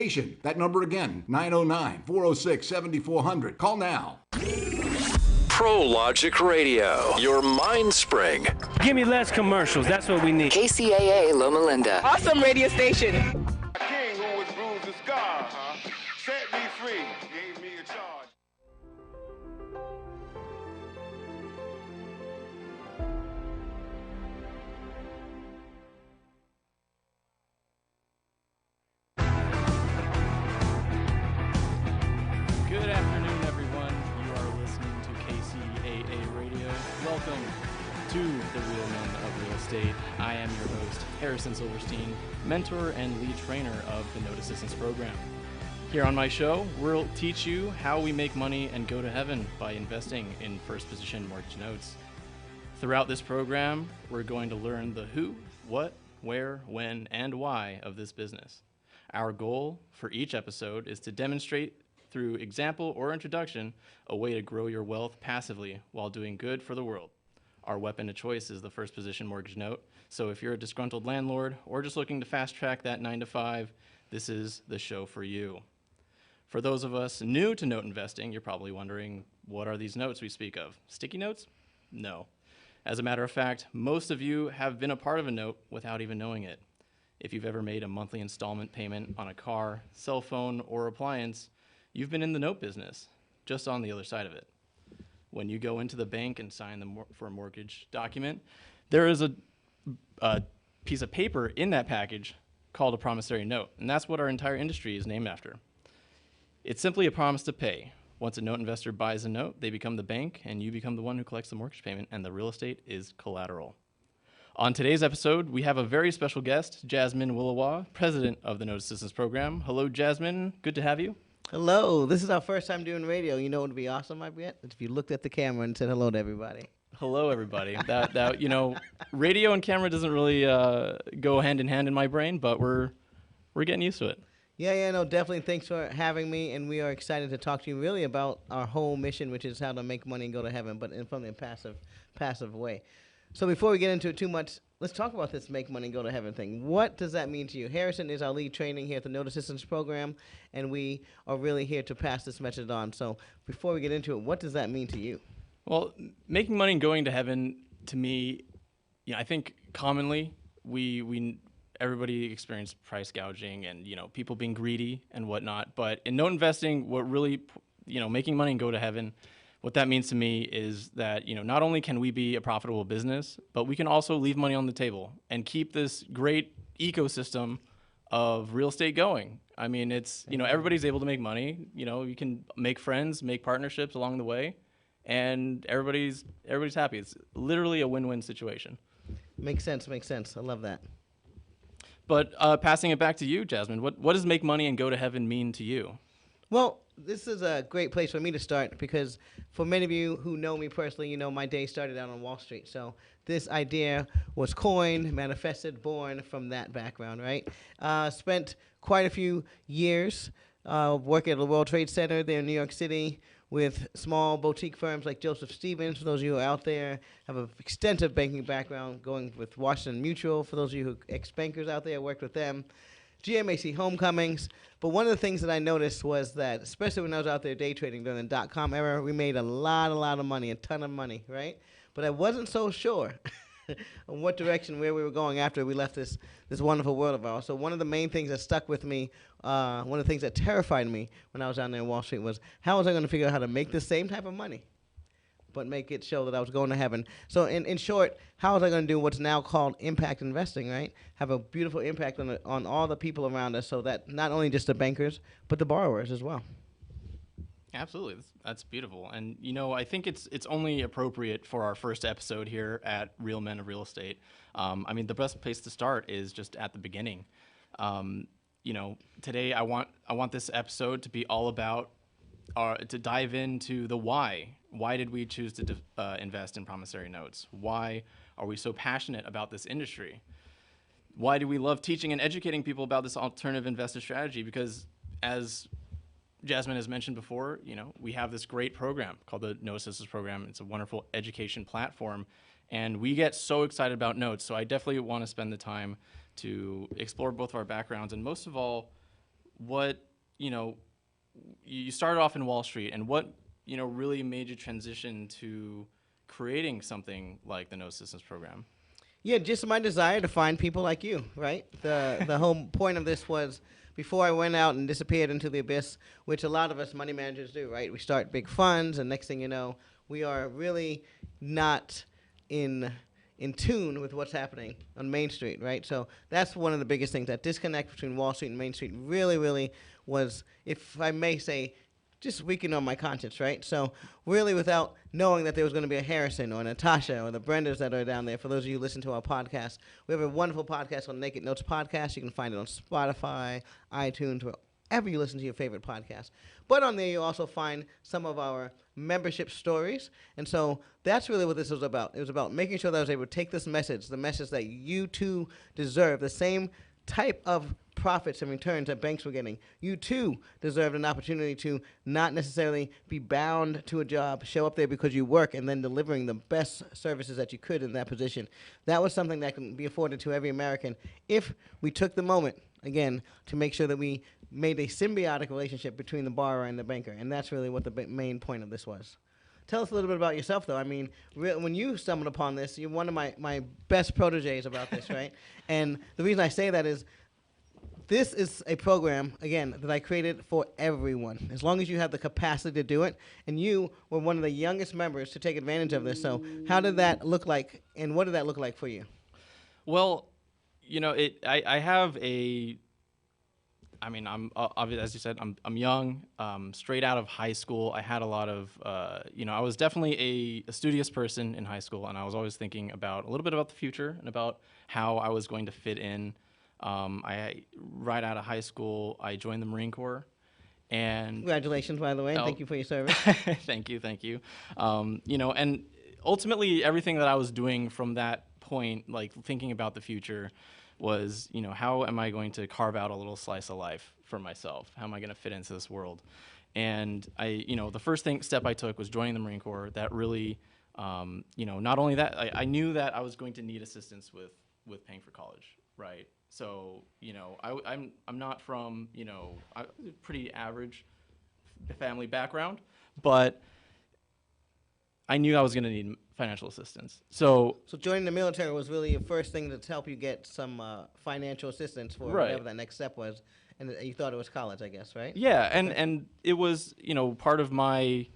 That number again, 909-406-7400. Call now. ProLogic Radio, your mind spring. Give me less commercials. That's what we need. KCAA Loma Linda. Awesome radio station. King who was bruised the scar, set me free, gave me a charge. Good afternoon, everyone. You are listening to KCAA Radio. Welcome to the Real Men of Real Estate. I am your host, Harrison Silverstein, mentor and lead trainer of the Note Assistance Program. Here on my show, we'll teach you how we make money and go to heaven by investing in first position mortgage notes. Throughout this program, we're going to learn the who, what, where, when, and why of this business. Our goal for each episode is to demonstrate through example or introduction a way to grow your wealth passively while doing good for the world. Our weapon of choice is the first position mortgage note. So if you're a disgruntled landlord or just looking to fast track that 9 to 5, this is the show for you. For those of us new to note investing, you're probably wondering, what are these notes we speak of? Sticky notes? No. As a matter of fact, most of you have been a part of a note without even knowing it. If you've ever made a monthly installment payment on a car, cell phone, or appliance, you've been in the note business, just on the other side of it. When you go into the bank and sign for a mortgage document, there is a piece of paper in that package called a promissory note, and that's what our entire industry is named after. It's simply a promise to pay. Once a note investor buys a note, they become the bank, and you become the one who collects the mortgage payment, and the real estate is collateral. On today's episode, we have a very special guest, Jasmine Willowa, president of the Note Assistance Program. Hello, Jasmine. Good to have you. Hello. This is our first time doing radio. You know what would be awesome, I bet? If you looked at the camera and said hello to everybody. Hello, everybody. That radio and camera doesn't really go hand in hand in my brain, but we're getting used to it. Yeah, no, definitely. Thanks for having me, and we are excited to talk to you really about our whole mission, which is how to make money and go to heaven, but from a passive way. So before we get into it too much, let's talk about this make money and go to heaven thing. What does that mean to you? Harrison is our lead training here at the Note Assistance Program, and we are really here to pass this message on. So before we get into it, what does that mean to you? Well, making money and going to heaven, to me, I think commonly everybody experiences price gouging and, people being greedy and whatnot. But in note investing, what really, making money and go to heaven, what that means to me is that, not only can we be a profitable business, but we can also leave money on the table and keep this great ecosystem of real estate going. I mean, it's, everybody's able to make money. You can make friends, make partnerships along the way, and everybody's happy. It's literally a win-win situation. Makes sense. I love that. But passing it back to you, Jasmine, what does make money and go to heaven mean to you? Well, this is a great place for me to start because for many of you who know me personally, my day started out on Wall Street. So this idea was coined, manifested, born from that background, right? Spent quite a few years working at the World Trade Center there in New York City with small boutique firms like Joseph Stevens. For those of you who are out there, have an extensive banking background, going with Washington Mutual. For those of you who ex-bankers out there, worked with them. GMAC Homecomings. But one of the things that I noticed was that, especially when I was out there day trading during the dot-com era, we made a lot of money, a ton of money, right? But I wasn't so sure on what direction, where we were going after we left this wonderful world of ours. So one of the main things that stuck with me, one of the things that terrified me when I was down there in Wall Street was, how was I going to figure out how to make the same type of money, but make it show that I was going to heaven? So in short, how was I going to do what's now called impact investing, right? Have a beautiful impact on all the people around us so that not only just the bankers, but the borrowers as well. Absolutely. That's beautiful. And, I think it's only appropriate for our first episode here at Real Men of Real Estate. The best place to start is just at the beginning. Today I want this episode to be all about to dive into the why. Why did we choose to invest in promissory notes? Why are we so passionate about this industry? Why do we love teaching and educating people about this alternative investor strategy? Because as Jasmine has mentioned before, we have this great program called the Note Assistance Program. It's a wonderful education platform, and we get so excited about notes. So I definitely want to spend the time to explore both of our backgrounds, and most of all, what, you started off in Wall Street, and what, really made you transition to creating something like the No Systems program? Yeah, just my desire to find people like you, right? The whole point of this was before I went out and disappeared into the abyss, which a lot of us money managers do, right? We start big funds, and next thing you know, we are really not in tune with what's happening on Main Street, right? So that's one of the biggest things. That disconnect between Wall Street and Main Street really, really was, if I may say, just weakened on my conscience, right? So really, without knowing that there was going to be a Harrison or a Natasha or the Brendas that are down there, for those of you who listen to our podcast, we have a wonderful podcast on Naked Notes Podcast. You can find it on Spotify, iTunes, wherever you listen to your favorite podcast. But on there, you'll also find some of our membership stories. And so that's really what this was about. It was about making sure that I was able to take this message, the message that you too deserve, the same type of profits and returns that banks were getting. You too deserved an opportunity to not necessarily be bound to a job, show up there because you work, and then delivering the best services that you could in that position. That was something that can be afforded to every American if we took the moment, again, to make sure that we made a symbiotic relationship between the borrower and the banker. And that's really what the main point of this was. Tell us a little bit about yourself, though. I mean, when you stumbled upon this, you're one of my best proteges about this, right? And the reason I say that is this is a program, again, that I created for everyone, as long as you have the capacity to do it. And you were one of the youngest members to take advantage of this. So how did that look like, and what did that look like for you? Well, I have I'm obviously, as you said, I'm young, straight out of high school. I had a lot of, I was definitely a studious person in high school, and I was always thinking about a little bit about the future and about how I was going to fit in. Right out of high school, I joined the Marine Corps, and Congratulations, by the way, and thank you for your service. Thank you. And ultimately, everything that I was doing from that point, like thinking about the future, was, how am I going to carve out a little slice of life for myself? How am I going to fit into this world? And the first step I took was joining the Marine Corps. That really, not only that, I knew that I was going to need assistance with paying for college, right? So, I'm not from, a pretty average family background, but I knew I was going to need financial assistance. So joining the military was really your first thing to help you get some financial assistance for whatever that next step was, and you thought it was college, I guess, right? Yeah, and it was, part of my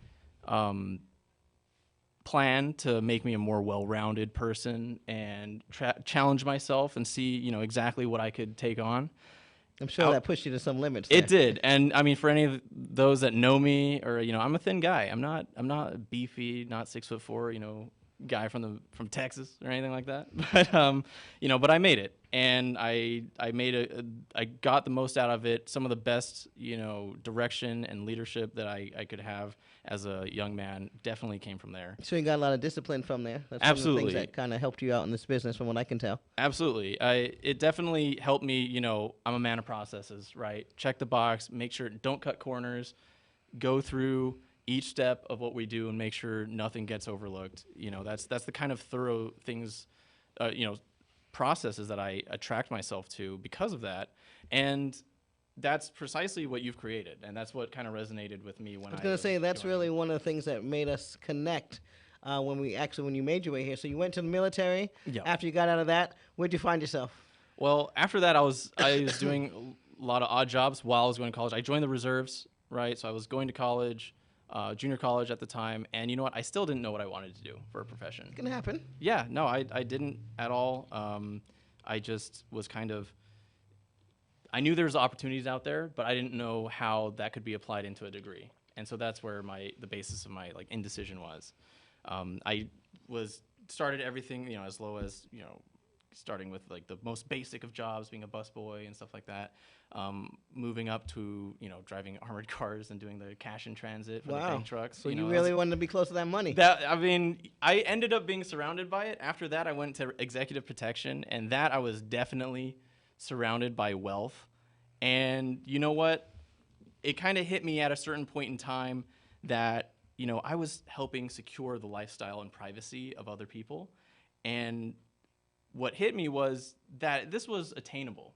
plan to make me a more well-rounded person and challenge myself and see, exactly what I could take on. I'm sure that pushed you to some limits. It did, and I mean, for any of those that know me, or I'm a thin guy. I'm not beefy, not 6'4", guy from Texas or anything like that. But I made it, and I got the most out of it. Some of the best, direction and leadership that I could have as a young man definitely came from there. So you got a lot of discipline from there. That's Absolutely. One of the things that kind of helped you out in this business, from what I can tell. Absolutely. It definitely helped me, I'm a man of processes, right? Check the box, make sure, don't cut corners, go through each step of what we do and make sure nothing gets overlooked. That's the kind of thorough things, processes that I attract myself to because of that. And that's precisely what you've created, and that's what kind of resonated with me when I was going to say that's joining. really one of the things that made us connect when you made your way here. So you went to the military. Yeah. After you got out of that, where'd you find yourself? Well, after that, I was doing a lot of odd jobs while I was going to college. I joined the reserves, right? So I was going to college, junior college at the time, and you know what? I still didn't know what I wanted to do for a profession. It can happen. Yeah, no, I didn't at all. I just was kind of, I knew there was opportunities out there, but I didn't know how that could be applied into a degree. And so that's where the basis of my indecision was. I started everything, as low as, starting with the most basic of jobs, being a busboy and stuff like that, moving up to, driving armored cars and doing the cash in transit for the bank trucks. So you really wanted to be close to that money. I ended up being surrounded by it. After that, I went to executive protection, and that I was definitely surrounded by wealth. And you know what? It kind of hit me at a certain point in time that, I was helping secure the lifestyle and privacy of other people. And what hit me was that this was attainable.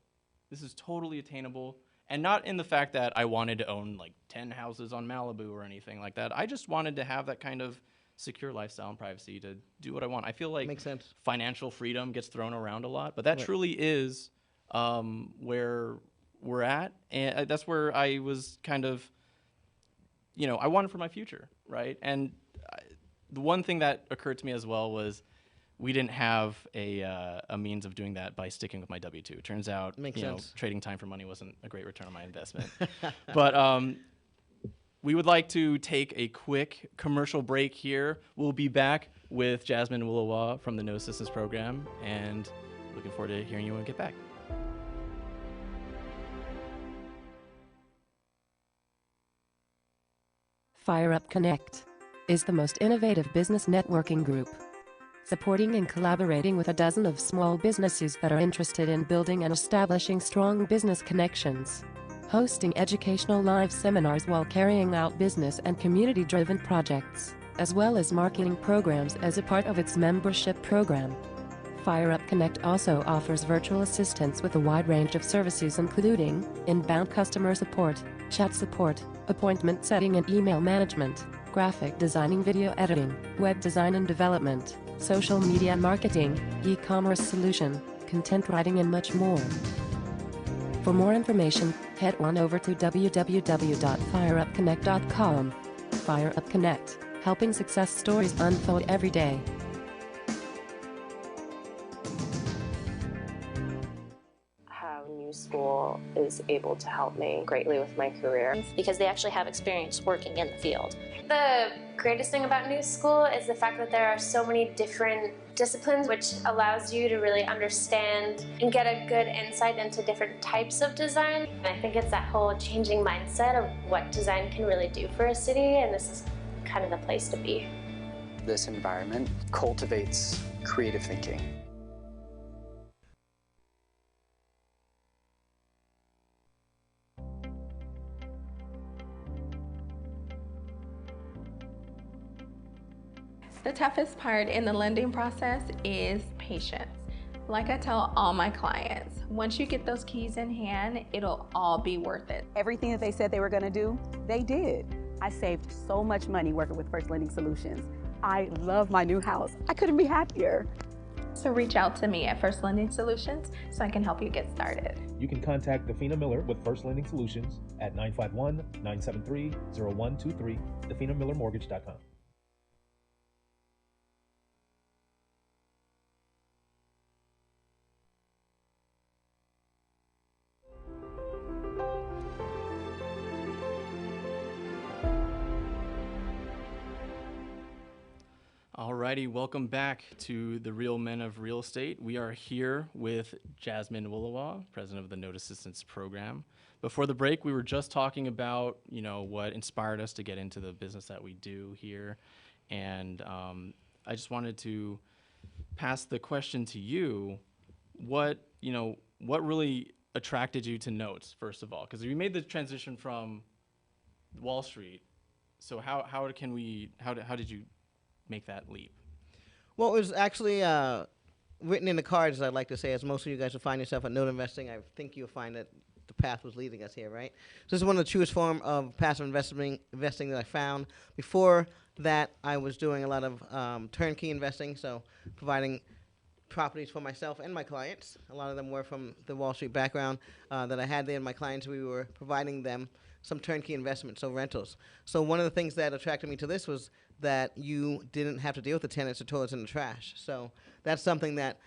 This is totally attainable, And not in the fact that I wanted to own like 10 houses on Malibu or anything like that. I just wanted to have that kind of secure lifestyle and privacy to do what I want. I feel like Makes sense. financial freedom gets thrown around a lot, but that truly is where we're at. And that's where I was kind of, I wanted for my future, right? And the one thing that occurred to me as well was we didn't have a means of doing that by sticking with my W-2. It turns out, trading time for money wasn't a great return on my investment. But we would like to take a quick commercial break here. We'll be back with Jasmine Willowa from the No Assistance Program, and looking forward to hearing you when we get back. Fire Up Connect is the most innovative business networking group, supporting and collaborating with a dozen of small businesses that are interested in building and establishing strong business connections, hosting educational live seminars while carrying out business and community-driven projects, as well as marketing programs as a part of its membership program. Fire Up Connect also offers virtual assistance with a wide range of services including inbound customer support, chat support, appointment setting and email management, graphic designing, video editing, web design and development, social media marketing, e-commerce solution, content writing and much more. For more information, head on over to www.fireupconnect.com. Fire Up Connect, helping success stories unfold every day. How New School is able to help me greatly with my career. Because they actually have experience working in the field. The greatest thing about New School is the fact that there are so many different disciplines, which allows you to really understand and get a good insight into different types of design. And I think it's that whole changing mindset of what design can really do for a city, and this is kind of the place to be. This environment cultivates creative thinking. The toughest part in the lending process is patience. Like I tell all my clients, once you get those keys in hand, it'll all be worth it. Everything that they said they were going to do, they did. I saved so much money working with First Lending Solutions. I love my new house. I couldn't be happier. So reach out to me at First Lending Solutions so I can help you get started. You can contact Defina Miller with First Lending Solutions at 951-973-0123, definamillermortgage.com. Alrighty, welcome back to the Real Men of Real Estate. We are here with Jasmine Willowa, president of the Note Assistance Program. Before the break, we were just talking about, what inspired us to get into the business that we do here. And I just wanted to pass the question to you. What really attracted you to Notes, first of all? Because you made the transition from Wall Street. So how did you make that leap? Well, it was actually written in the cards, as I'd like to say, as most of you guys will find yourself at note investing. I think you'll find that the path was leading us here, right? So this is one of the truest form of passive investing that I found. Before that, I was doing a lot of turnkey investing, so providing properties for myself and my clients. A lot of them were from the Wall Street background that I had there. And my clients, we were providing them some turnkey investments, so rentals. So one of the things that attracted me to this was that you didn't have to deal with the tenants or toilets in the trash. So that's something that,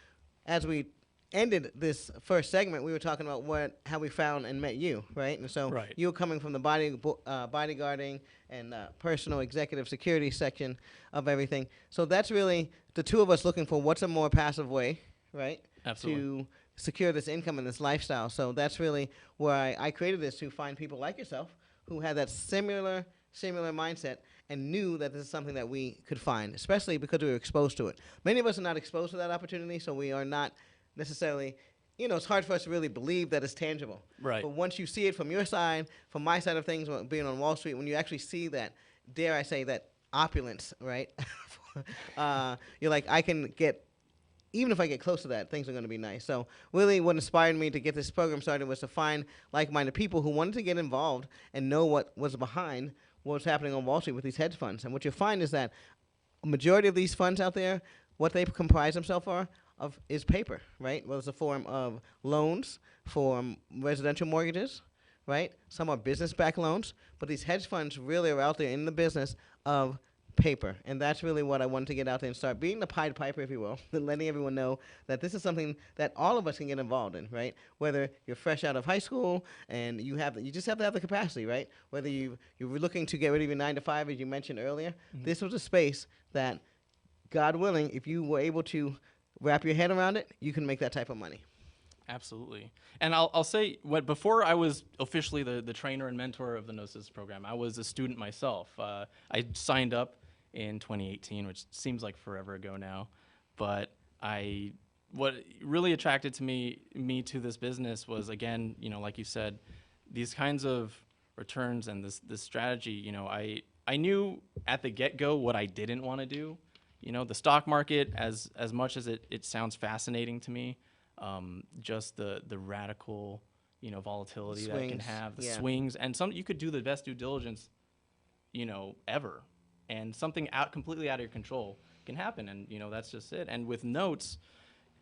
as we ended this first segment, we were talking about how we found and met you, right? And so you were coming from the bodyguarding and personal executive security section of everything. So that's really the two of us looking for what's a more passive way, right? Absolutely. To secure this income and this lifestyle. So that's really where I created this, to find people like yourself who had that similar mindset and knew that this is something that we could find, especially because we were exposed to it. Many of us are not exposed to that opportunity, so we are not necessarily, it's hard for us to really believe that it's tangible. Right. But once you see it from your side, from my side of things, being on Wall Street, when you actually see that, dare I say, that opulence, right? You're like, I can get even if I get close to that, things are going to be nice. So really what inspired me to get this program started was to find like-minded people who wanted to get involved and know what was behind what was happening on Wall Street with these hedge funds. And what you'll find is that a majority of these funds out there, what they comprise themselves of is paper, right? Well, it's a form of loans for residential mortgages, right? Some are business-backed loans, but these hedge funds really are out there in the business of paper, and that's really what I wanted to get out there and start being the Pied Piper, if you will, and letting everyone know that this is something that all of us can get involved in, right? Whether you're fresh out of high school and you just have to have the capacity, right? Whether you're looking to get rid of your 9 to 5, as you mentioned earlier, this was a space that, God willing, if you were able to wrap your head around it, you can make that type of money. Absolutely. And I'll say, before I was officially the trainer and mentor of the Gnosis program, I was a student myself. I signed up in 2018, which seems like forever ago now. But what really attracted me to this business was, again, like you said, these kinds of returns and this strategy. I knew at the get-go what I didn't want to do. The stock market, as much as it sounds fascinating to me, just the radical, volatility that it can have, the swings, and you could do the best due diligence, ever, and something completely out of your control can happen, and that's just it. And with notes,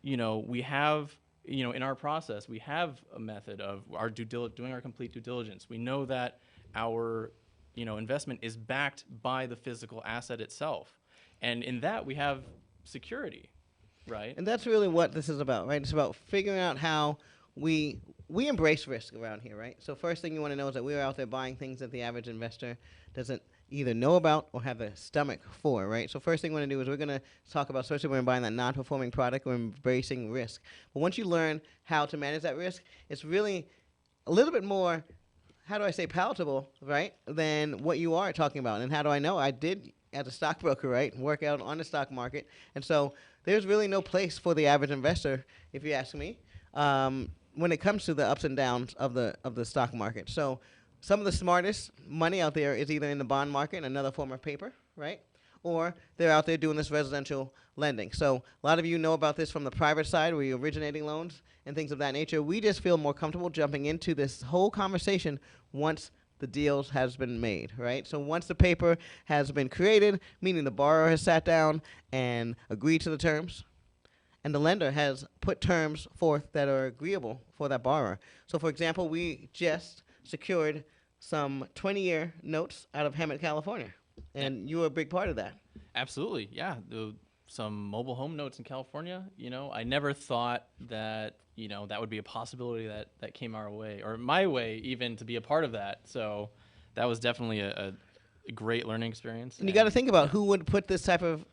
we have, in our process, we have a method of doing our complete due diligence. We know that our, investment is backed by the physical asset itself, and in that we have security. Right. And that's really what this is about, right? It's about figuring out how we embrace risk around here, right? So first thing you want to know is that we're out there buying things that the average investor doesn't either know about or have the stomach for, right? So first thing we want to do is we're going to talk about, especially when we're buying that non-performing product, we're embracing risk. But once you learn how to manage that risk, it's really a little bit more, how do I say, palatable, right, than what you are talking about. And how do I know? I did, as a stockbroker, right, work out on the stock market. And so there's really no place for the average investor, if you ask me, when it comes to the ups and downs of the stock market. So some of the smartest money out there is either in the bond market, another form of paper, right? Or they're out there doing this residential lending. So a lot of you know about this from the private side where you're originating loans and things of that nature. We just feel more comfortable jumping into this whole conversation once the deals has been made, right? So once the paper has been created, meaning the borrower has sat down and agreed to the terms, and the lender has put terms forth that are agreeable for that borrower. So for example, we just secured some 20-year notes out of Hemet, California, and you were a big part of that. Absolutely, yeah. Some mobile home notes in California, I never thought that, that would be a possibility that came our way, or my way even, to be a part of that. So that was definitely a great learning experience. And you got to think about who would put this type of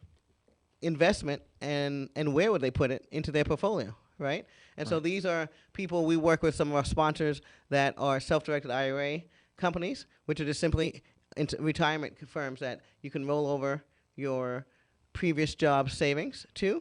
investment and where would they put it into their portfolio, right? And so these are people, we work with some of our sponsors that are self-directed IRA companies, which are just simply retirement firms that you can roll over your previous job savings to,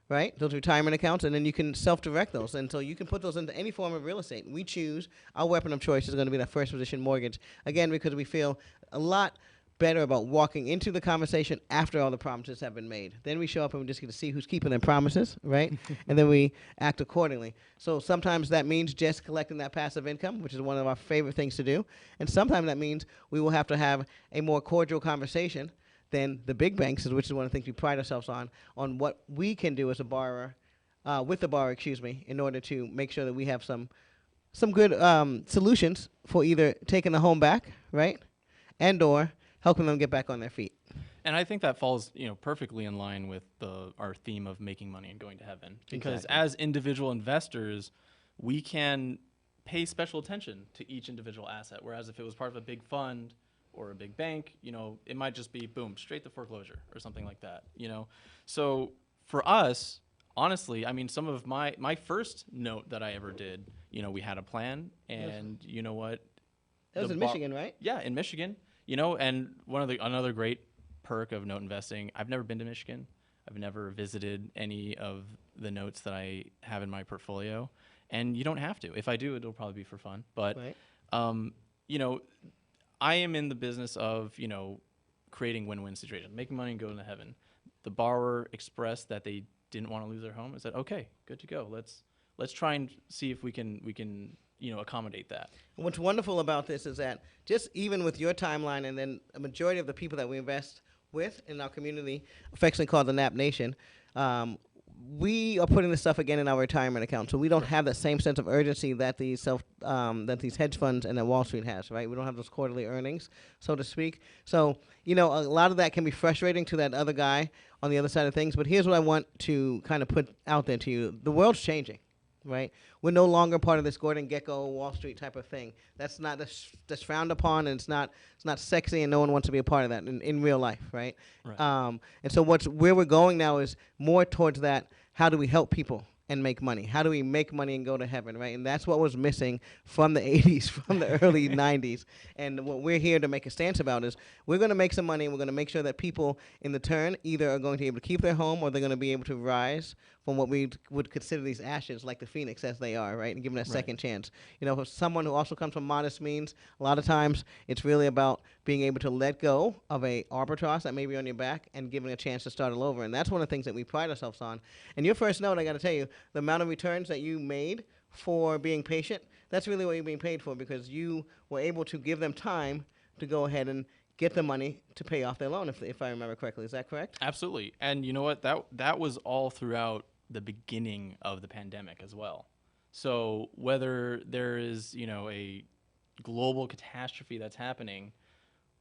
right? Those retirement accounts, and then you can self-direct those. And so you can put those into any form of real estate. We choose, our weapon of choice is going to be that first position mortgage, again, because we feel a lot better about walking into the conversation after all the promises have been made. Then we show up and we just get to see who's keeping their promises, right? And then we act accordingly. So sometimes that means just collecting that passive income, which is one of our favorite things to do. And sometimes that means we will have to have a more cordial conversation than the big banks, which is one of the things we pride ourselves on what we can do as a borrower, with the borrower, in order to make sure that we have some good solutions for either taking the home back, right, and or helping them get back on their feet. And I think that falls, perfectly in line with our theme of making money and going to heaven. Because as individual investors, we can pay special attention to each individual asset, whereas if it was part of a big fund or a big bank, it might just be, boom, straight to foreclosure or something like that, So for us, honestly, I mean, some of my first note that I ever did, we had a plan, and you know what? That was in Michigan, right? Yeah, in Michigan. And another great perk of note investing, I've never been to Michigan. I've never visited any of the notes that I have in my portfolio, and you don't have to. If I do, it'll probably be for fun. But, I am in the business of, creating win-win situations, making money and going to heaven. The borrower expressed that they didn't want to lose their home. I said, okay, good to go. Let's try and see if we can accommodate that. And what's wonderful about this is that just even with your timeline, and then a majority of the people that we invest with in our community, affectionately called the NAP Nation, we are putting this stuff again in our retirement account, so we don't have that same sense of urgency that these hedge funds and that Wall Street has, right? We don't have those quarterly earnings, so to speak. So, a lot of that can be frustrating to that other guy on the other side of things. But here's what I want to kind of put out there to you: the world's changing, right? We're no longer part of this Gordon Gekko Wall Street type of thing. That's not that's frowned upon, and it's not sexy, and no one wants to be a part of that in real life, right? And so where we're going now is more towards that. How do we help people and make money? How do we make money and go to heaven, right? And that's what was missing from the 80s, from the early 90s. And what we're here to make a stance about is we're going to make some money, and we're going to make sure that people in the turn either are going to be able to keep their home, or they're going to be able to rise from what we would consider these ashes, like the phoenix as they are, right? And give them a second chance. For someone who also comes from modest means, a lot of times it's really about being able to let go of a arbitrage that may be on your back and giving a chance to start all over. And that's one of the things that we pride ourselves on. And your first note, I got to tell you, the amount of returns that you made for being patient, that's really what you're being paid for, because you were able to give them time to go ahead and get the money to pay off their loan, if I remember correctly. Is that correct? Absolutely. And you know what? That was all throughout the beginning of the pandemic as well. So whether there is, a global catastrophe that's happening,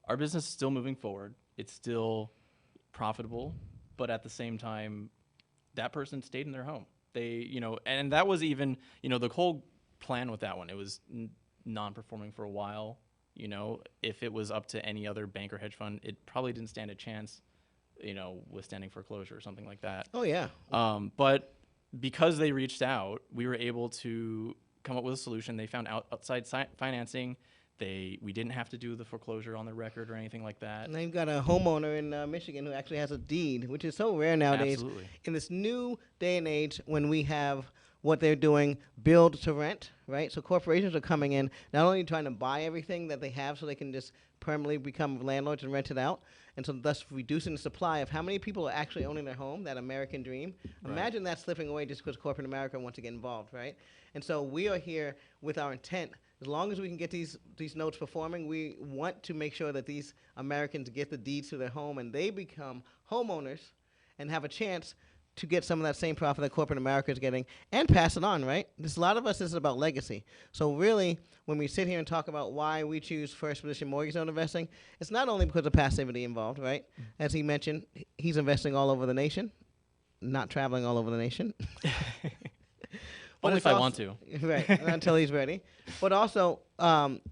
our business is still moving forward. It's still profitable, but at the same time, that person stayed in their home. They, and that was even, the whole plan with that one, it was non-performing for a while. If it was up to any other bank or hedge fund, it probably didn't stand a chance, withstanding foreclosure or something like that. Oh, yeah. But because they reached out, we were able to come up with a solution. They found outside financing. We didn't have to do the foreclosure on the record or anything like that. And they've got a homeowner in Michigan who actually has a deed, which is so rare nowadays. Absolutely. In this new day and age when we have what they're doing, build to rent, right? So corporations are coming in, not only trying to buy everything that they have so they can just permanently become landlords and rent it out, and so thus reducing the supply of how many people are actually owning their home, that American dream. Right. Imagine that slipping away just because corporate America wants to get involved, right? And so we are here with our intent. As long as we can get these notes performing, we want to make sure that these Americans get the deeds to their home and they become homeowners and have a chance to get some of that same profit that corporate America is getting and pass it on, right? A lot of us, this is about legacy. So really, when we sit here and talk about why we choose first position mortgage note investing, it's not only because of passivity involved, right? As he mentioned, he's investing all over the nation, not traveling all over the nation. Only if I want to. Right, until he's ready. But also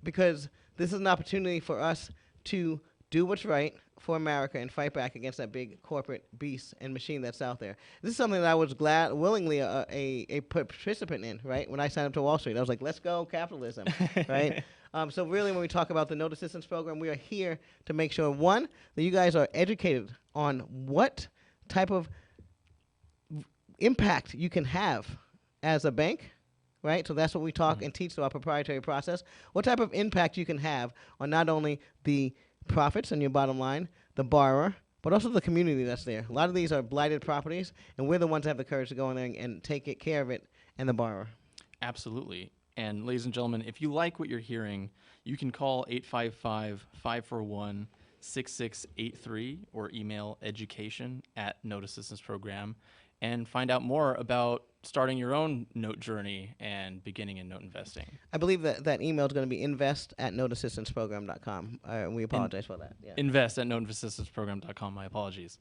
because this is an opportunity for us to do what's right for America and fight back against that big corporate beast and machine that's out there. This is something that I was willingly a participant in, right? When I signed up to Wall Street, I was like, let's go capitalism, right? So really, when we talk about the Note Assistance Program, we are here to make sure, one, that you guys are educated on what type of impact you can have as a bank, right? So that's what we talk and teach through our proprietary process. What type of impact you can have on not only the profits and your bottom line, the borrower, but also the community that's there. A lot of these are blighted properties, and we're the ones that have the courage to go in there and take care of it and the borrower. Absolutely. And ladies and gentlemen, if you like what you're hearing, you can call 855-541-6683 or email education@noteassistanceprogram and find out more about starting your own note journey and beginning in note investing. I believe that email is going to be invest@noteassistanceprogram.com. We apologize for that. Yeah. Invest@noteassistanceprogram.com. My apologies.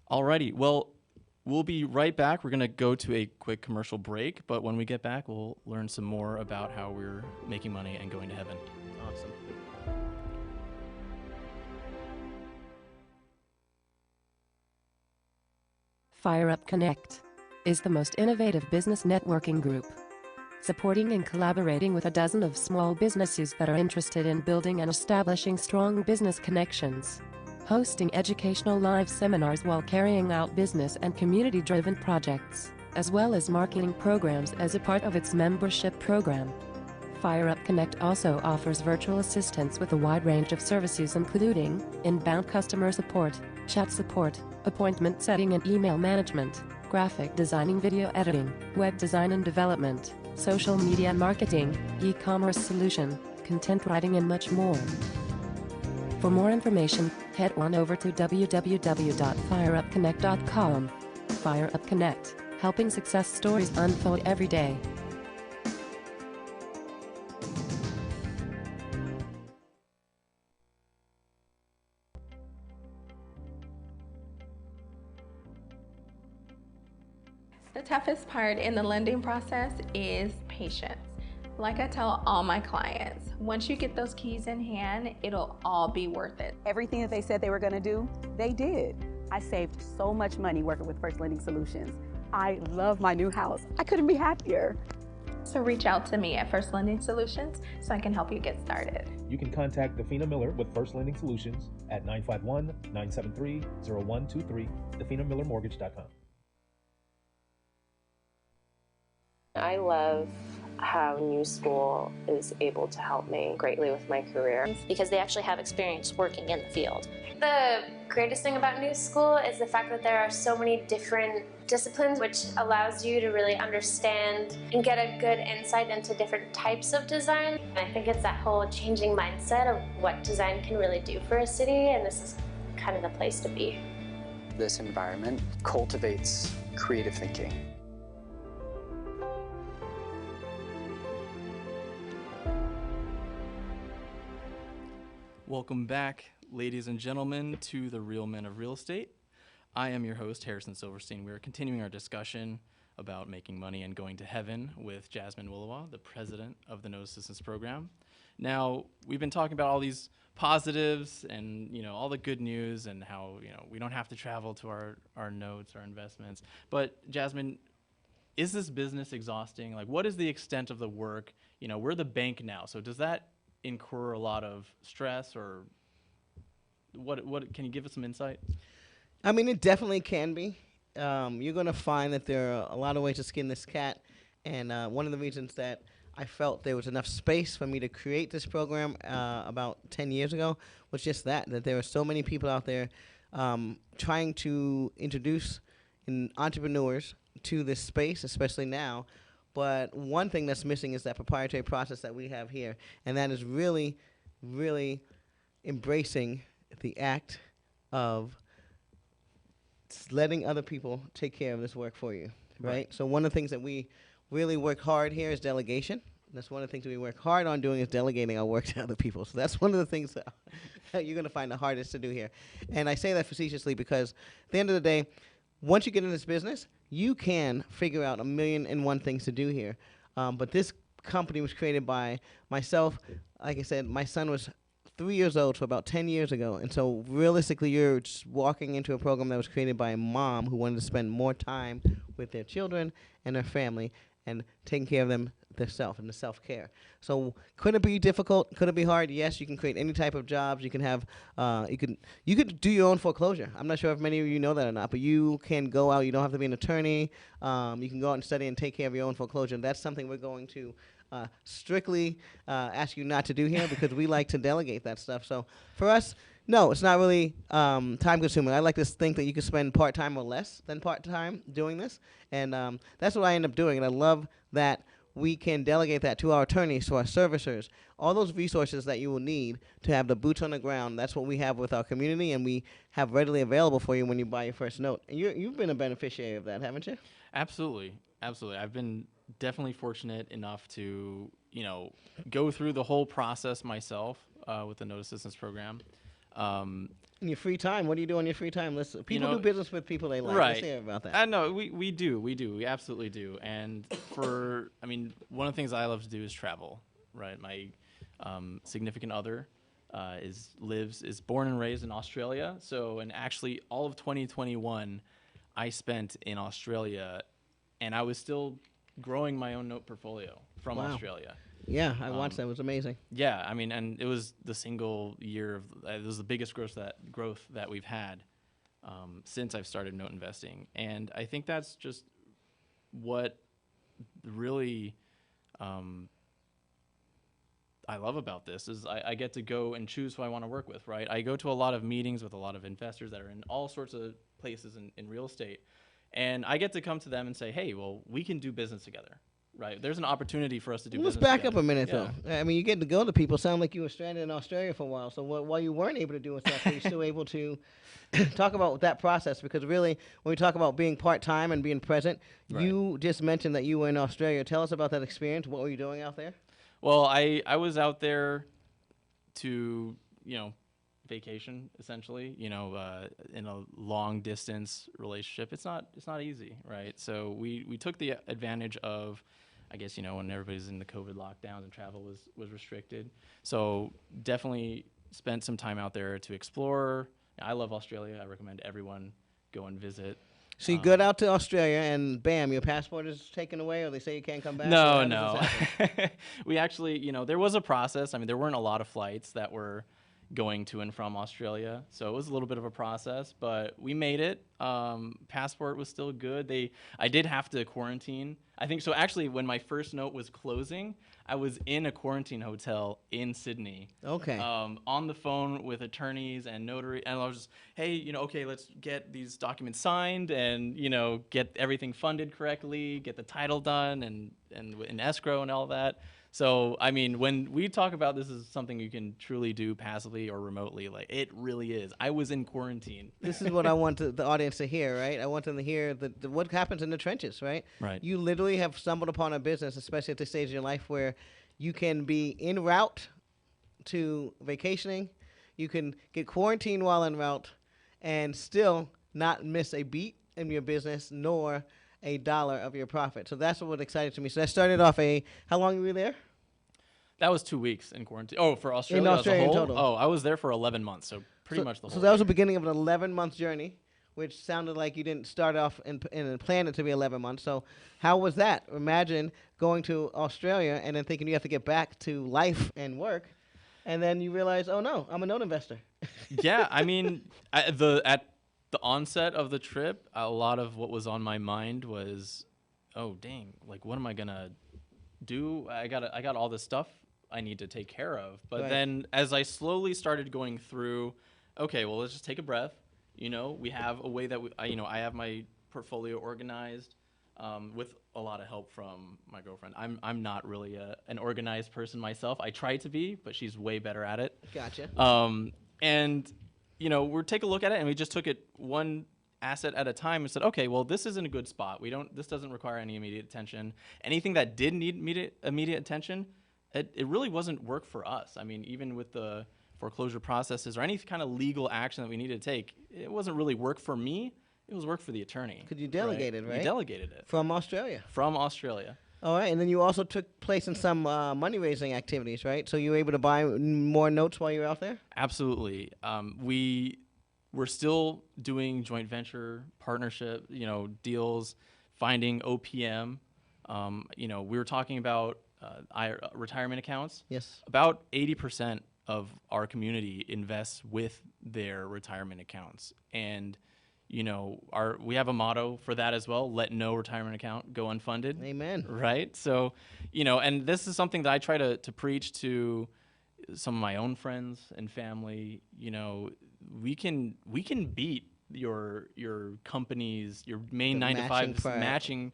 Alrighty. Well, we'll be right back. We're going to go to a quick commercial break, but when we get back, we'll learn some more about how we're making money and going to heaven. Awesome. FireUp Connect is the most innovative business networking group, supporting and collaborating with a dozen of small businesses that are interested in building and establishing strong business connections, hosting educational live seminars while carrying out business and community-driven projects, as well as marketing programs as a part of its membership program. FireUp Connect also offers virtual assistance with a wide range of services including inbound customer support, chat support, appointment setting and email management, graphic designing, video editing, web design and development, social media marketing, e-commerce solution, content writing and much more. For more information, head on over to www.fireupconnect.com. Fire Up Connect, helping success stories unfold every day. The toughest part in the lending process is patience. Like I tell all my clients, once you get those keys in hand, it'll all be worth it. Everything that they said they were going to do, they did. I saved so much money working with First Lending Solutions. I love my new house. I couldn't be happier. So reach out to me at First Lending Solutions so I can help you get started. You can contact Dafina Miller with First Lending Solutions at 951-973-0123, DafinaMillerMortgage.com. I love how New School is able to help me greatly with my career. Because they actually have experience working in the field. The greatest thing about New School is the fact that there are so many different disciplines, which allows you to really understand and get a good insight into different types of design. I think it's that whole changing mindset of what design can really do for a city, and this is kind of the place to be. This environment cultivates creative thinking. Welcome back, ladies and gentlemen, to the Real Men of Real Estate. I am your host, Harrison Silverstein. We are continuing our discussion about making money and going to heaven with Jasmine Willowa, the president of the Note Assistance Program. Now, we've been talking about all these positives and, all the good news and how, we don't have to travel to our notes, our investments. But Jasmine, is this business exhausting? Like, what is the extent of the work? We're the bank now, so does that incur a lot of stress, or what can you give us some insight? I mean, it definitely can be. You're going to find that there are a lot of ways to skin this cat, and one of the reasons that I felt there was enough space for me to create this program about 10 years ago was just that there are so many people out there trying to introduce entrepreneurs to this space, especially now. But one thing that's missing is that proprietary process that we have here, and that is really, really embracing the act of letting other people take care of this work for you, right? So one of the things that we really work hard here is delegation. That's one of the things that we work hard on doing is delegating our work to other people. So that's one of the things that you're going to find the hardest to do here. And I say that facetiously because at the end of the day, once you get in this business, you can figure out 1,000,001 things to do here. But this company was created by myself. Like I said, my son was 3 years old, so about 10 years ago. And so realistically, you're just walking into a program that was created by a mom who wanted to spend more time with their children and their family and taking care of them themselves and the self-care. So could it be difficult? Could it be hard? Yes, you can create any type of jobs. You can have, you could do your own foreclosure. I'm not sure if many of you know that or not, but you can go out. You don't have to be an attorney. You can go out and study and take care of your own foreclosure. And that's something we're going to strictly ask you not to do here because we like to delegate that stuff. So for us, no, it's not really time-consuming. I like to think that you can spend part-time or less than part-time doing this, and that's what I end up doing. And I love that we can delegate that to our attorneys, to our servicers, all those resources that you will need to have the boots on the ground. That's what we have with our community, and we have readily available for you when you buy your first note. And you've been a beneficiary of that, haven't you? Absolutely. Absolutely. I've been definitely fortunate enough to, go through the whole process myself with the Note Assistance Program. In your free time, what do you do on your free time? People do business with people they like. Right. Let's hear about that. I know we do. We absolutely do. And one of the things I love to do is travel. Right. My significant other is born and raised in Australia. So, and actually all of 2021, I spent in Australia, and I was still growing my own note portfolio from Australia. Yeah, I watched that. It was amazing. Yeah, I mean, and it was the single year of it was the biggest growth that we've had since I've started note investing, and I think that's just what really I love about this is I get to go and choose who I want to work with. Right, I go to a lot of meetings with a lot of investors that are in all sorts of places in real estate, And I get to come to them and say, hey, well, we can do business together, right? There's an opportunity for us to do Let's business back together. up a minute, though. I mean, you get to go to people. Sound like you were stranded in Australia for a while. So while you weren't able to do stuff, were you still able to talk about that process? Because really, when we talk about being part-time and being present, you just mentioned that you were in Australia. Tell us about that experience. What were you doing out there? Well, I was out there to, vacation, essentially, in a long distance relationship. It's not easy, right? So we took the advantage of, I guess, when everybody's in the COVID lockdowns and travel was restricted. So definitely spent some time out there to explore. I love Australia. I recommend everyone go and visit. So you got out to Australia and bam, your passport is taken away, or they say you can't come back? No. We actually, there was a process. I mean, there weren't a lot of flights that were going to and from Australia, so it was a little bit of a process, but we made it. Passport was still good. I did have to quarantine. I think so. Actually, when my first note was closing, I was in a quarantine hotel in Sydney. Okay. On the phone with attorneys and notary, and I was just, hey, okay, let's get these documents signed and get everything funded correctly, get the title done, and in escrow and all that. So, I mean, when we talk about this is something you can truly do passively or remotely, like it really is. I was in quarantine. This is what I want the audience to hear, right? I want them to hear what happens in the trenches, right? Right. You literally have stumbled upon a business, especially at this stage of your life, where you can be en route to vacationing. You can get quarantined while en route and still not miss a beat in your business nor a dollar of your profit. So that's what excited to me. So that started off how long were you there? That was 2 weeks in quarantine. Oh, for Australia, in Australia as a whole? total. Oh, I was there for 11 months, so pretty much the whole So that was year. the beginning of an 11-month journey, which sounded like you didn't start off and plan it to be 11 months. So how was that? Imagine going to Australia and then thinking you have to get back to life and work, and then you realize, oh no, I'm a note investor. Yeah, I mean, at the onset of the trip, a lot of what was on my mind was, oh dang, like what am I gonna do? I got all this stuff I need to take care of. But then as I slowly started going through, okay, well, let's just take a breath. We have a way that I have my portfolio organized with a lot of help from my girlfriend. I'm not really an organized person myself. I try to be, but she's way better at it. Gotcha. And we're take a look at it, and we just took it one asset at a time and said, okay, well, this is in a good spot. This doesn't require any immediate attention. Anything that did need immediate attention, it really wasn't work for us. I mean, even with the foreclosure processes or any kind of legal action that we needed to take, it wasn't really work for me. It was work for the attorney. Because you delegated, right? You delegated it. From Australia. From Australia. All right, and then you also took place in some money-raising activities, right? So you were able to buy more notes while you were out there? Absolutely. We were still doing joint venture partnership, deals, finding OPM. We were talking about retirement accounts. Yes. About 80% of our community invests with their retirement accounts. And we have a motto for that as well: let no retirement account go unfunded. Amen. Right. So, and this is something that I try to preach to some of my own friends and family. We can beat your company's, your main 9 to 5 matching,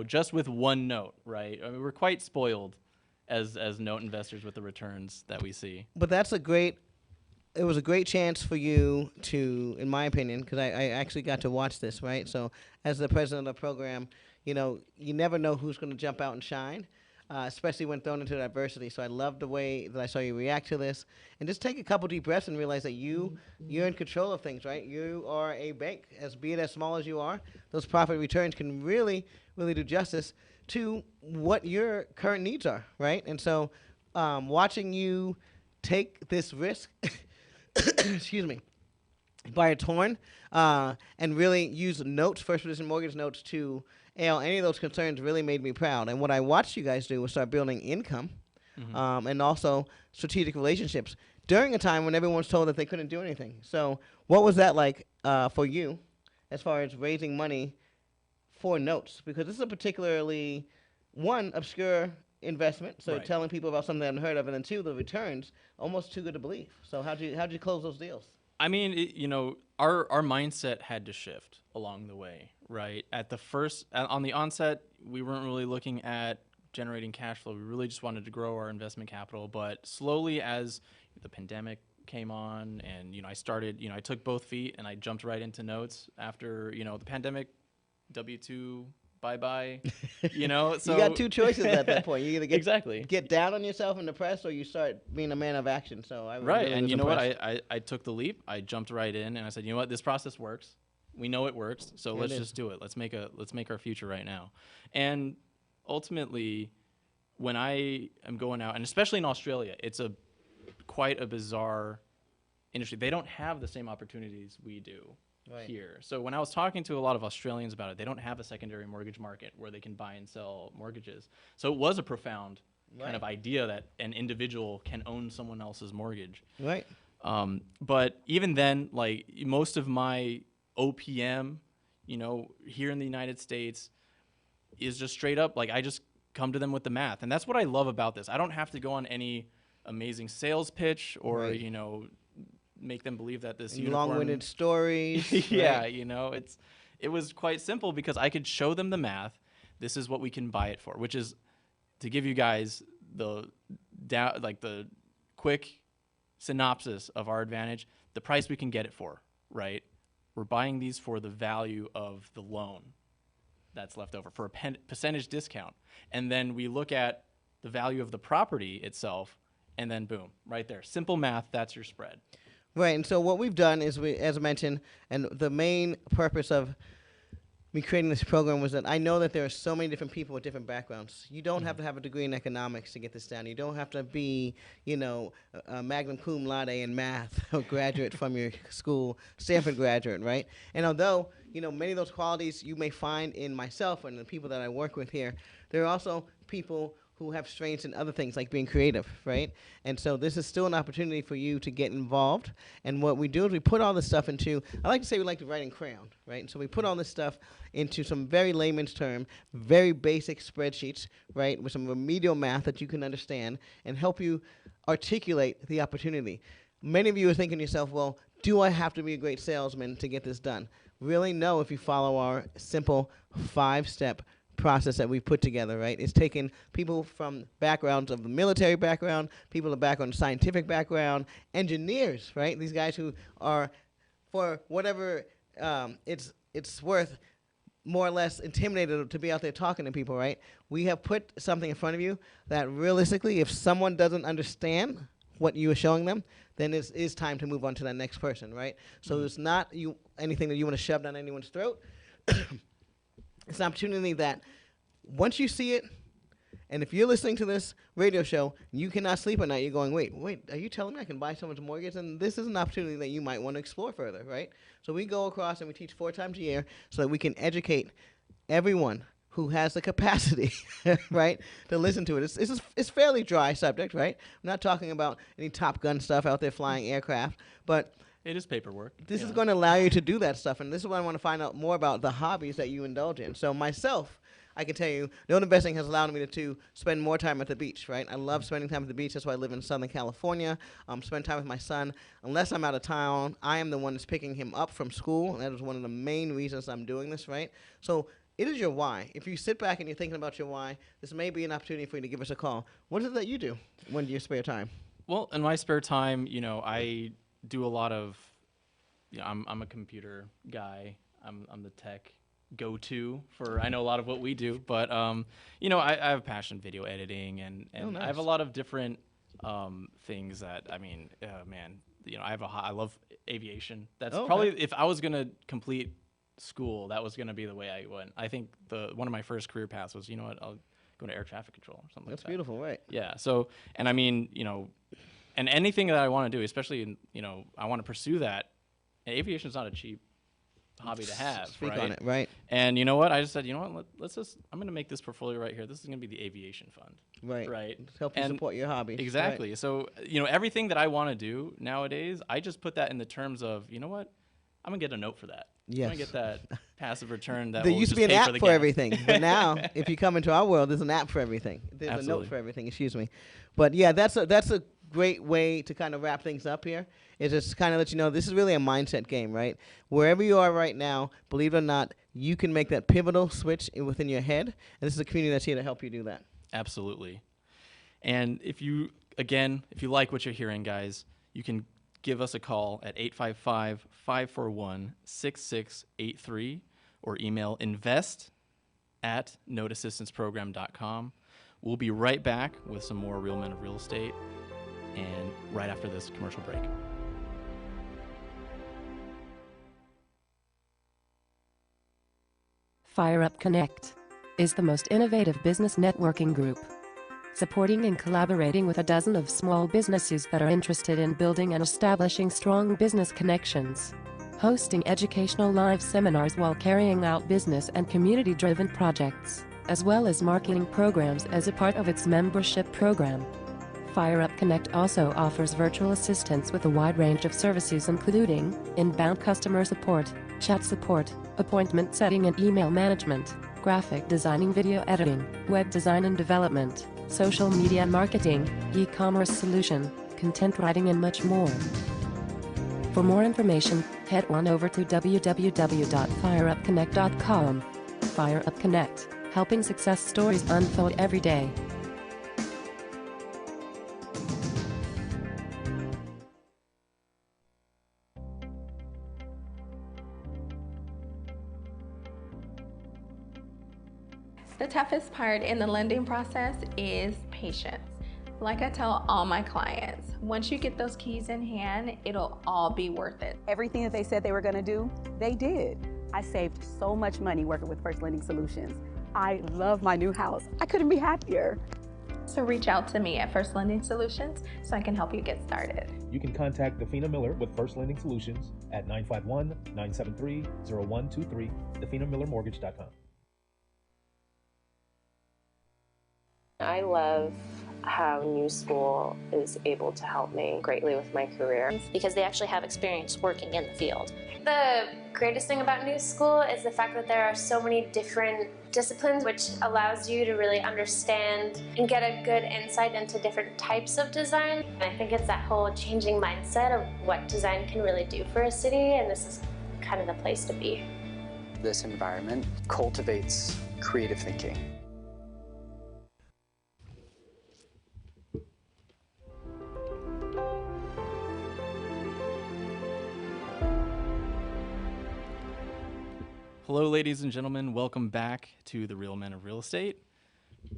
just with one note, right? I mean, we're quite spoiled as note investors with the returns that we see. But it was a great chance for you to, in my opinion, because I actually got to watch this, right? So as the president of the program, you never know who's going to jump out and shine, especially when thrown into adversity. So I love the way that I saw you react to this. And just take a couple deep breaths and realize that you're in control of things, right? You are a bank, be it as small as you are. Those profit returns can really, really do justice to what your current needs are, right? And so watching you take this risk excuse me, buy a torn, and really use notes, first position mortgage notes, to any of those concerns really made me proud. And what I watched you guys do was start building income, and also strategic relationships during a time when everyone was told that they couldn't do anything. So what was that like for you as far as raising money for notes? Because this is a particularly, one, obscure investment, so telling people about something they hadn't heard of, and then two, the returns almost too good to believe. So how'd you close those deals? I mean, our mindset had to shift along the way, right? On the onset, we weren't really looking at generating cash flow. We really just wanted to grow our investment capital. But slowly, as the pandemic came on, and I took both feet and I jumped right into notes after the pandemic. W-2, bye-bye. So you got two choices at that point. You either exactly get down on yourself and depressed, or you start being a man of action. So I right, really and was you know impressed. what? I took the leap. I jumped right in, and I said, you know what? This process works. We know it works, so let's just do it. Let's make our future right now. And ultimately, when I am going out, and especially in Australia, it's quite a bizarre industry. They don't have the same opportunities we do here. So when I was talking to a lot of Australians about it, they don't have a secondary mortgage market where they can buy and sell mortgages. So it was a profound kind of idea that an individual can own someone else's mortgage. Right. But even then, like most of my OPM, here in the United States is just straight up, like I just come to them with the math. And that's what I love about this. I don't have to go on any amazing sales pitch or, make them believe that this long-winded stories. Yeah, it was quite simple because I could show them the math. This is what we can buy it for, which is to give you guys the quick synopsis of our advantage, the price we can get it for, right? We're buying these for the value of the loan that's left over for a percentage discount. And then we look at the value of the property itself, and then boom, right there. Simple math, that's your spread. Right, and so what we've done is, as I mentioned, and the main purpose of me creating this program was that I know that there are so many different people with different backgrounds. You don't have to have a degree in economics to get this done. You don't have to be, a magna cum laude in math or graduate from your school, Stanford graduate, right? And although, many of those qualities you may find in myself and the people that I work with here, there are also people who have strengths in other things like being creative, right? And so this is still an opportunity for you to get involved. And what we do is we put all this stuff into, I like to say we like to write in crayon, right? And so we put all this stuff into some very layman's term, very basic spreadsheets, right? With some remedial math that you can understand and help you articulate the opportunity. Many of you are thinking to yourself, well, do I have to be a great salesman to get this done? Really, no, if you follow our simple 5-step process that we put together, right? It's taking people from backgrounds of the military background, people of background, scientific background, engineers, right? These guys who are, for whatever it's worth, more or less intimidated to be out there talking to people, right? We have put something in front of you that realistically, if someone doesn't understand what you are showing them, then it is time to move on to that next person, right? So it's not anything that you want to shove down anyone's throat. It's an opportunity that once you see it, and if you're listening to this radio show, you cannot sleep at night. You're going, wait, are you telling me I can buy someone's mortgage? And this is an opportunity that you might want to explore further, right? So we go across and we teach 4 times a year so that we can educate everyone who has the capacity, right, to listen to it. It's fairly dry subject, right? I'm not talking about any Top Gun stuff out there flying aircraft, but it is paperwork. This is going to allow you to do that stuff, and this is what I want to find out more about, the hobbies that you indulge in. So myself, I can tell you, no investing has allowed me to spend more time at the beach, right? I love spending time at the beach. That's why I live in Southern California. Spend time with my son. Unless I'm out of town, I am the one that's picking him up from school, and that is one of the main reasons I'm doing this, right? So it is your why. If you sit back and you're thinking about your why, this may be an opportunity for you to give us a call. What is it that you do when you spare time? Well, in my spare time, I do a lot of, I'm a computer guy. I'm the tech go-to for, I know a lot of what we do, but I have a passion in video editing and nice. I have a lot of different things that, I love aviation. That's probably, if I was going to complete school, that was going to be the way I went. I think one of my first career paths was, I'll go to air traffic control or something like that. That's beautiful, right? Yeah. So, and and anything that I want to do, especially I want to pursue that. Aviation is not a cheap hobby to have. Speak right? on it, right? And you know what? I just said, I'm going to make this portfolio right here. This is going to be the aviation fund. Right. Right. Help you support your hobby. Exactly. Right. So, everything that I want to do nowadays, I just put that in the terms of, you know what? I'm going to get a note for that. Yes. I'm going to get that passive return that there will used to just be an pay app for everything, but now if you come into our world, there's an app for everything. There's Absolutely. a note for everything. Excuse me, but yeah, that's a great way to kind of wrap things up here is just kind of let you know this is really a mindset game, right? Wherever you are right now, believe it or not, you can make that pivotal switch within your head, and this is a community that's here to help you do that. Absolutely. And if you like what you're hearing, guys, you can give us a call at 855-541-6683 or email invest@noteassistanceprogram.com. We'll be right back with some more Real Men of Real Estate, and right after this commercial break. Fire Up Connect is the most innovative business networking group, supporting and collaborating with a dozen of small businesses that are interested in building and establishing strong business connections, hosting educational live seminars while carrying out business and community-driven projects, as well as marketing programs as a part of its membership program. Fire Up Connect also offers virtual assistance with a wide range of services including inbound customer support, chat support, appointment setting and email management, graphic designing, video editing, web design and development, social media marketing, e-commerce solution, content writing and much more. For more information, head on over to www.fireupconnect.com. Fire Up Connect, helping success stories unfold every day. The toughest part in the lending process is patience. Like I tell all my clients, once you get those keys in hand, it'll all be worth it. Everything that they said they were going to do, they did. I saved so much money working with First Lending Solutions. I love my new house. I couldn't be happier. So reach out to me at First Lending Solutions so I can help you get started. You can contact Defina Miller with First Lending Solutions at 951-973-0123, definamillermortgage.com. I love how New School is able to help me greatly with my career. Because they actually have experience working in the field. The greatest thing about New School is the fact that there are so many different disciplines, which allows you to really understand and get a good insight into different types of design. And I think it's that whole changing mindset of what design can really do for a city, and this is kind of the place to be. This environment cultivates creative thinking. Hello, ladies and gentlemen. Welcome back to the Real Men of Real Estate.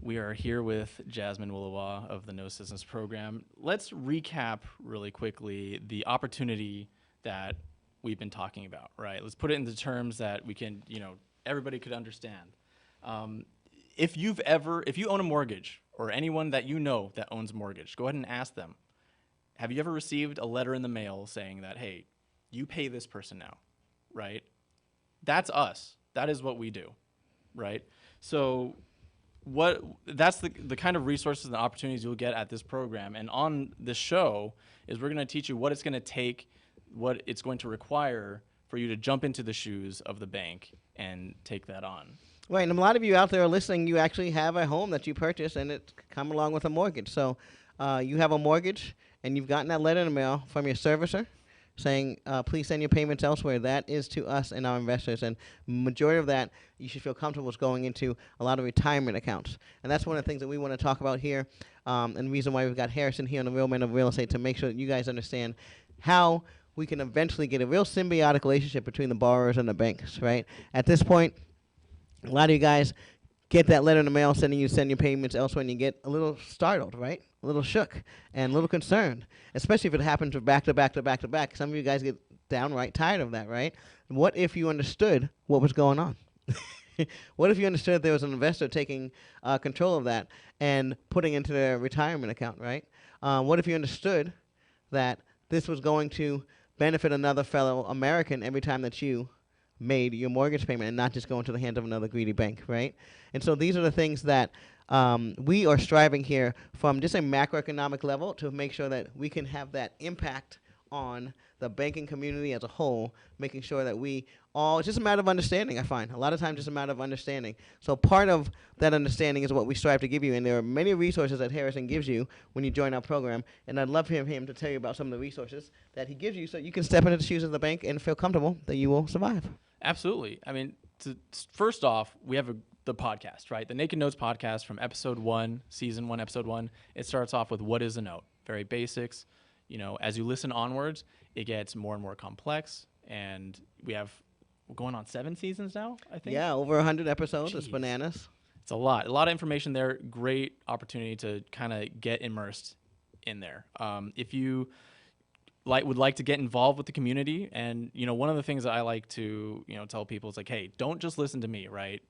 We are here with Jasmine Willowa of the No Assistance Program. Let's recap really quickly the opportunity that we've been talking about, right? Let's put it into terms that we can, everybody could understand. If you own a mortgage, or anyone that you know that owns a mortgage, go ahead and ask them, have you ever received a letter in the mail saying that, hey, you pay this person now, right? That's us. That is what we do, right? So that's the kind of resources and opportunities you'll get at this program. And on this show is we're going to teach you what it's going to take, what it's going to require for you to jump into the shoes of the bank and take that on. Right, and a lot of you out there are listening, you actually have a home that you purchased and it come along with a mortgage. So you have a mortgage and you've gotten that letter in the mail from your servicer saying, please send your payments elsewhere. That is to us and our investors. And majority of that, you should feel comfortable is going into a lot of retirement accounts. And that's one of the things that we want to talk about here. And the reason why we've got Harrison here on the Real Men of Real Estate to make sure that you guys understand how we can eventually get a real symbiotic relationship between the borrowers and the banks, right? At this point, a lot of you guys get that letter in the mail send your payments elsewhere, and you get a little startled, right? A little shook and a little concerned, especially if it happens back to back to back to back. Some of you guys get downright tired of that, right? What if you understood what was going on? What if you understood there was an investor taking control of that and putting into their retirement account, right? What if you understood that this was going to benefit another fellow American every time that you made your mortgage payment and not just go into the hands of another greedy bank, right? And so these are the things that we are striving here from just a macroeconomic level to make sure that we can have that impact on the banking community as a whole, making sure that we all, it's just a matter of understanding, I find. A lot of times just a matter of understanding. So part of that understanding is what we strive to give you, and there are many resources that Harrison gives you when you join our program, and I'd love for him to tell you about some of the resources that he gives you so you can step into the shoes of the bank and feel comfortable that you will survive. Absolutely. I mean, first off, we have the podcast, right? The Naked Notes podcast from episode 1, season 1, episode 1. It starts off with what is a note? Very basics. You know, as you listen onwards, it gets more and more complex, and we're going on 7 seasons now, I think. Yeah, over 100 episodes. Jeez. It's bananas. It's a lot of information there. Great opportunity to kind of get immersed in there. If you would like to get involved with the community, and one of the things that I like to tell people is like, hey, don't just listen to me, right?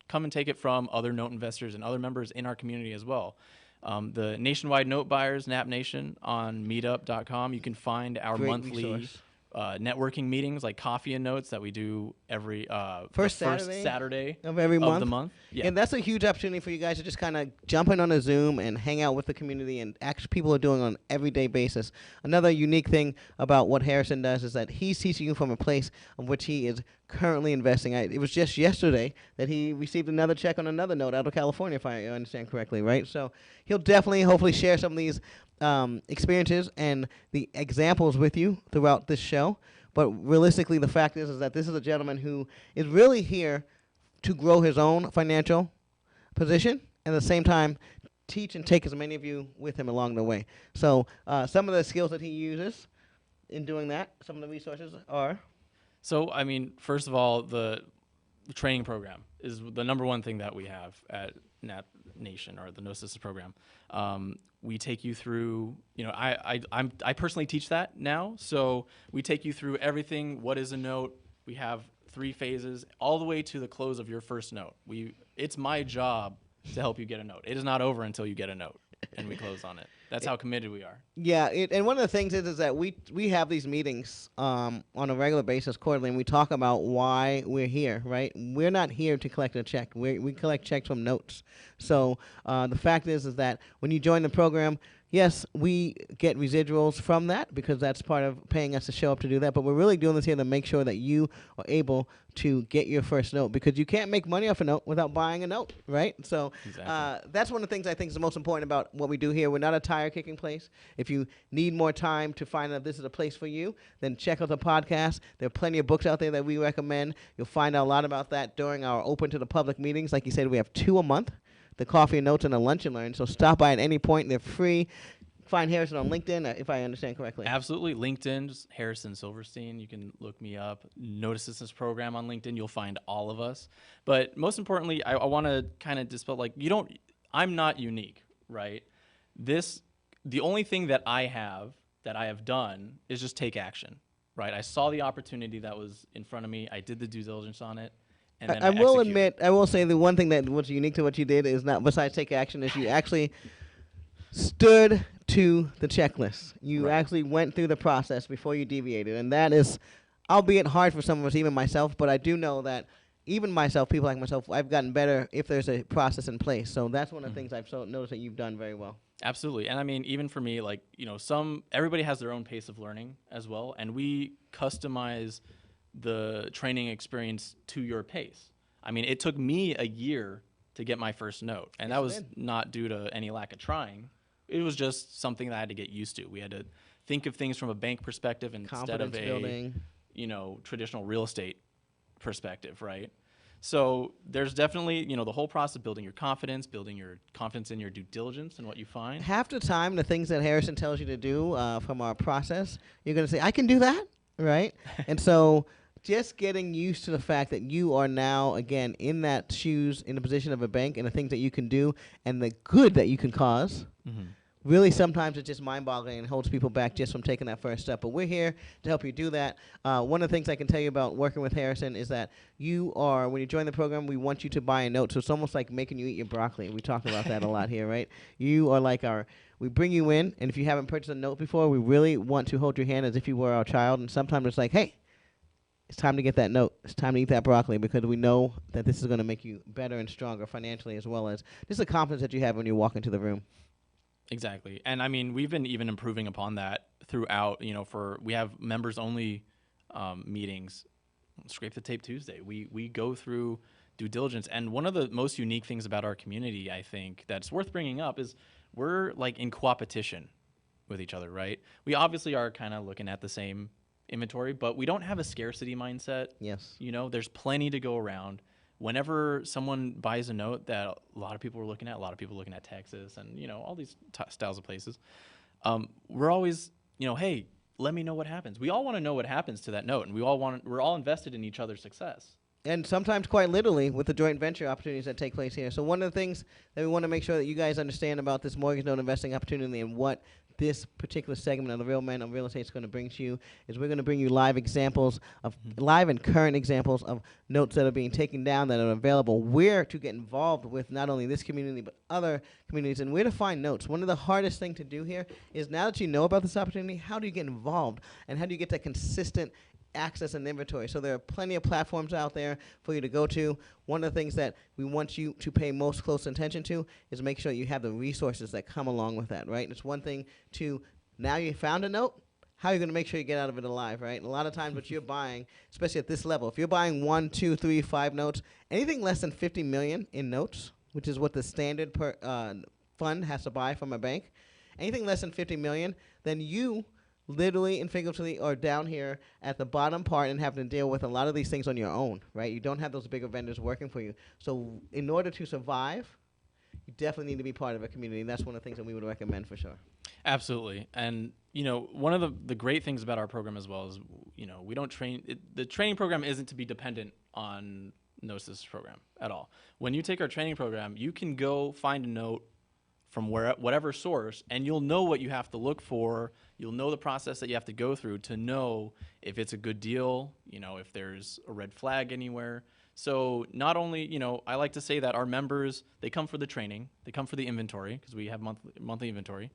Come and take it from other note investors and other members in our community as well. The Nationwide Note Buyers, NAP Nation, on meetup.com. You can find our Great monthly resource. Networking meetings like Coffee and Notes that we do every First Saturday of every month. the month. Yeah. And that's a huge opportunity for you guys to just kind of jump in on a Zoom and hang out with the community and actually people are doing on an everyday basis. Another unique thing about what Harrison does is that he's teaching you from a place of which he is currently investing. It was just yesterday that he received another check on another note out of California, if I understand correctly, right? So he'll definitely, hopefully, share some of these experiences and the examples with you throughout this show. But realistically, the fact is that this is a gentleman who is really here to grow his own financial position and at the same time teach and take as many of you with him along the way. So some of the skills that he uses in doing that, some of the resources are? So, I mean, first of all, the training program is the number one thing that we have at NAP Nation, or the Gnosis program. We take you through, I personally teach that now. So we take you through everything. What is a note? We have 3 phases all the way to the close of your first note. It's my job to help you get a note. It is not over until you get a note and we close on it. That's how committed we are. Yeah, and one of the things is that we have these meetings on a regular basis quarterly, and we talk about why we're here, right? We're not here to collect a check. We collect checks from notes. So the fact is that when you join the program, yes, we get residuals from that because that's part of paying us to show up to do that. But we're really doing this here to make sure that you are able to get your first note because you can't make money off a note without buying a note, right? So that's one of the things I think is the most important about what we do here. We're not a tire-kicking place. If you need more time to find out if this is a place for you, then check out the podcast. There are plenty of books out there that we recommend. You'll find out a lot about that during our open to the public meetings. Like you said, we have 2 a month. The Coffee and Notes and the Lunch and Learn. So stop by at any point. They're free. Find Harrison on LinkedIn, if I understand correctly. Absolutely. LinkedIn, just Harrison Silverstein. You can look me up. Note Assistance Program on LinkedIn. You'll find all of us. But most importantly, I want to kind of dispel, I'm not unique, right? The only thing that I have done is just take action, right? I saw the opportunity that was in front of me. I did the due diligence on it. And then I will say the one thing that was unique to what you did is not, besides take action, is you actually stood to the checklist. You actually went through the process before you deviated. And that is, albeit hard for some of us, even myself, but I do know that even myself, people like myself, I've gotten better if there's a process in place. So that's one of the things I've noticed that you've done very well. Absolutely. And I mean, even for me, everybody has their own pace of learning as well. And we customize the training experience to your pace. I mean, it took me a year to get my first note, and that was not due to any lack of trying. It was just something that I had to get used to. We had to think of things from a bank perspective instead of a traditional real estate perspective, right? So there's definitely, the whole process of building your confidence in your due diligence and what you find. Half the time, the things that Harrison tells you to do from our process, you're going to say, I can do that, right? And so just getting used to the fact that you are now, again, in that shoes, in the position of a bank, and the things that you can do and the good that you can cause, really sometimes it's just mind-boggling and holds people back just from taking that first step. But we're here to help you do that. One of the things I can tell you about working with Harrison is that when you join the program, we want you to buy a note. So it's almost like making you eat your broccoli. We talk about that a lot here, right? You are like we bring you in, and if you haven't purchased a note before, we really want to hold your hand as if you were our child. And sometimes it's like, hey, it's time to get that note. It's time to eat that broccoli because we know that this is going to make you better and stronger financially as well as just the confidence that you have when you walk into the room. Exactly. And I mean, we've been even improving upon that throughout, we have members only meetings, Scrape the Tape Tuesday. We go through due diligence. And one of the most unique things about our community, I think, that's worth bringing up is we're like in coopetition with each other, right? We obviously are kind of looking at the same inventory, but we don't have a scarcity mindset. Yes. There's plenty to go around. Whenever someone buys a note that a lot of people are looking at, a lot of people looking at Texas and, all these styles of places, we're always, hey, let me know what happens. We all want to know what happens to that note, and we're all invested in each other's success. And sometimes quite literally with the joint venture opportunities that take place here. So one of the things that we want to make sure that you guys understand about this mortgage note investing opportunity and what this particular segment of the Real Men of Real Estate is going to bring to you is we're going to bring you live and current examples of notes that are being taken down that are available, where to get involved with not only this community but other communities, and where to find notes. One of the hardest thing to do here is, now that you know about this opportunity, how do you get involved and how do you get that consistent access and inventory? So there are plenty of platforms out there for you to go to. One of the things that we want you to pay most close attention to is make sure you have the resources that come along with that, right? It's one thing to, now you found a note, how are you going to make sure you get out of it alive, right? And a lot of times what you're buying, especially at this level, if you're buying 1, 2, 3, 5 notes, anything less than $50 million in notes, which is what the standard fund has to buy from a bank, anything less than $50 million, then you literally and figuratively are down here at the bottom part and having to deal with a lot of these things on your own, right? You don't have those bigger vendors working for you. So in order to survive, you definitely need to be part of a community, and that's one of the things that we would recommend for sure. Absolutely. And, one of the great things about our program as well is, we don't train, the training program isn't to be dependent on Gnosis program at all. When you take our training program, you can go find a note from whatever source, and you'll know what you have to look for. You'll know the process that you have to go through to know if it's a good deal, if there's a red flag anywhere. So not only, I like to say that our members, they come for the training, they come for the inventory, because we have monthly inventory,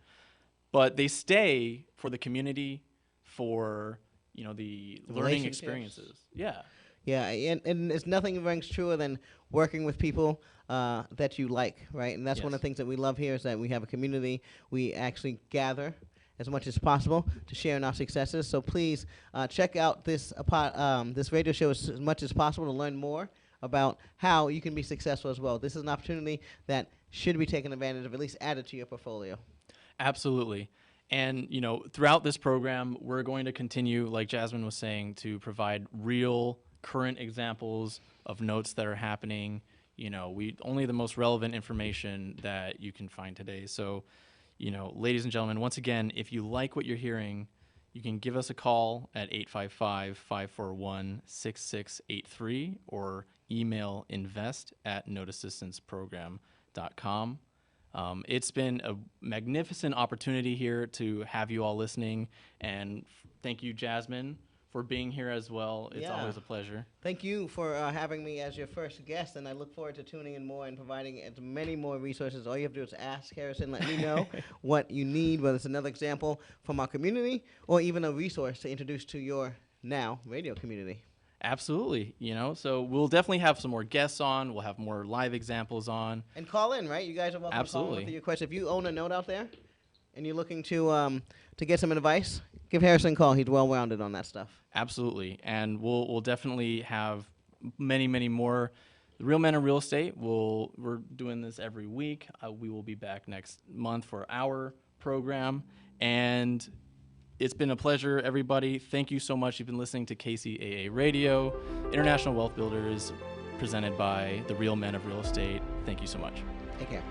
but they stay for the community, for, the learning experiences. Yeah. Yeah, and it's nothing rings truer than working with people that you like, right? And that's one of the things that we love here is that we have a community. We actually gather as much as possible to share in our successes. So please check out this radio show as much as possible to learn more about how you can be successful as well. This is an opportunity that should be taken advantage of, at least added to your portfolio. Absolutely. And, throughout this program, we're going to continue, like Jasmine was saying, to provide real current examples of notes that are happening, only the most relevant information that you can find today. So, ladies and gentlemen, once again, if you like what you're hearing, you can give us a call at 855-541-6683 or email invest@noteassistanceprogram.com. It's been a magnificent opportunity here to have you all listening, and thank you, Jasmine, for being here as well. It's always a pleasure. Thank you for having me as your first guest, and I look forward to tuning in more and providing as many more resources. All you have to do is ask Harrison, let me know what you need, whether it's another example from our community or even a resource to introduce to your now radio community. Absolutely. So we'll definitely have some more guests on. We'll have more live examples on. And call in, right? You guys are welcome to call in with your question. If you own a note out there and you're looking to get some advice, give Harrison a call. He's well-rounded on that stuff. Absolutely. And we'll definitely have many, many more. The Real Men of Real Estate, we're doing this every week. We will be back next month for our program. And it's been a pleasure, everybody. Thank you so much. You've been listening to KCAA Radio, International Wealth Builders, presented by the Real Men of Real Estate. Thank you so much. Take care.